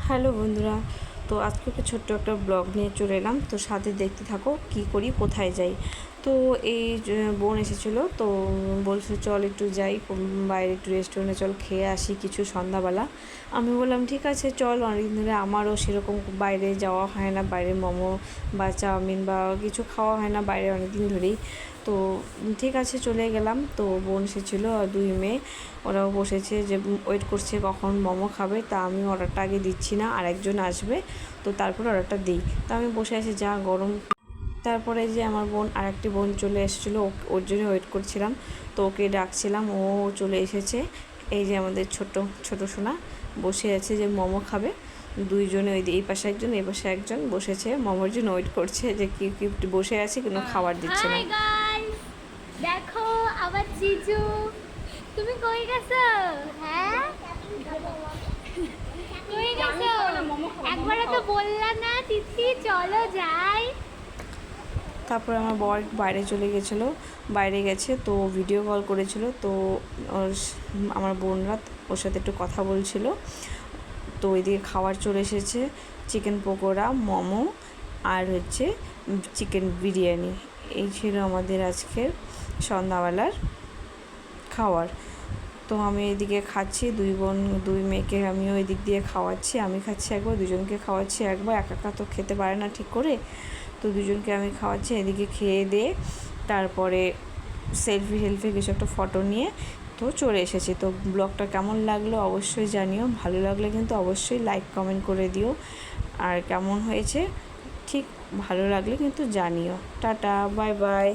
Hello বন্ধুরা, তো আজকে একটা ছোট্ট একটা ব্লগ নিয়ে চলে এলাম। তো সাথে দেখতে থাকো কি করি, কোথায় যাই। তো এই বোন এসেছিলো, তো বলছে চল একটু যাই বাইরে, একটু রেস্টুরেন্টে চল, খেয়ে আসি কিছু সন্ধ্যাবেলা। আমি বললাম ঠিক আছে চল, অনেকদিন ধরে আমারও সেরকম বাইরে যাওয়া হয় না, বাইরে মোমো বা চাউমিন বা কিছু খাওয়া হয় না বাইরে অনেক দিন ধরেই। তো ঠিক আছে চলে গেলাম। তো বোন এসেছিলো আর দুই মেয়ে, ওরাও বসেছে যে ওয়েট করছে কখন মোমো খাবে। তা আমি অর্ডারটা আগে দিচ্ছি না, আর একজন আসবে তো তারপরে অর্ডারটা দিই। তো আমি বসে আছি, যা গরম। তারপরে যে আমার বোন, আর একটি বোন চলে এসেছিলো, ওর জন্য ওয়েট করছিলাম। তো ওকে ডাকছিলাম, ও চলে এসেছে। এই যে আমাদের ছোট ছোট সোনা বসে আছে যে মোমো খাবে। দুইজনে ওই এই পাশে একজন, এই পাশে একজন বসেছে, মোমোর জন্য ওয়েট করছে যে কি কি বসে আছে, কোনো খাবার দিচ্ছে না। হাই গাইস, দেখো আমার জিজু। তুমি কই গেছো? হ্যাঁ, কই গেছো? একবারও তো বললা না তিথি চলো যাই। তারপরে আমার বর বাইরে চলে গেছিলো, বাইরে গেছে তো ভিডিও কল করেছিল। তো আমার বোনরা ওর সাথে একটু কথা বলছিল। তো ওইদিকে খাবার চলে এসেছে, চিকেন পকোড়া, মোমো আর হচ্ছে চিকেন বিরিয়ানি। এই ছিল আমাদের আজকের সন্ধ্যাবেলার খাওয়ার। তো আমি এদিকে খাচ্ছি, দুই বোন দুই মেয়েকে আমিও ওই দিক দিয়ে খাওয়াচ্ছি। আমি খাচ্ছি একবার, দুজনকে খাওয়াচ্ছি একবার, একা একা তো খেতে পারে না ঠিক করে। তো দুজনকে আমি খাওয়াচ্ছি। এদিকে খেয়ে দিয়ে তারপরে সেলফি কিছু একটা ফটো নিয়ে তো চলে এসেছি। তো ব্লগটা কেমন লাগলো অবশ্যই জানিও, ভালো লাগলে কিন্তু অবশ্যই লাইক কমেন্ট করে দিও। আর কেমন হয়েছে ঠিক ভালো লাগলে কিন্তু জানিও। Tata, bye bye.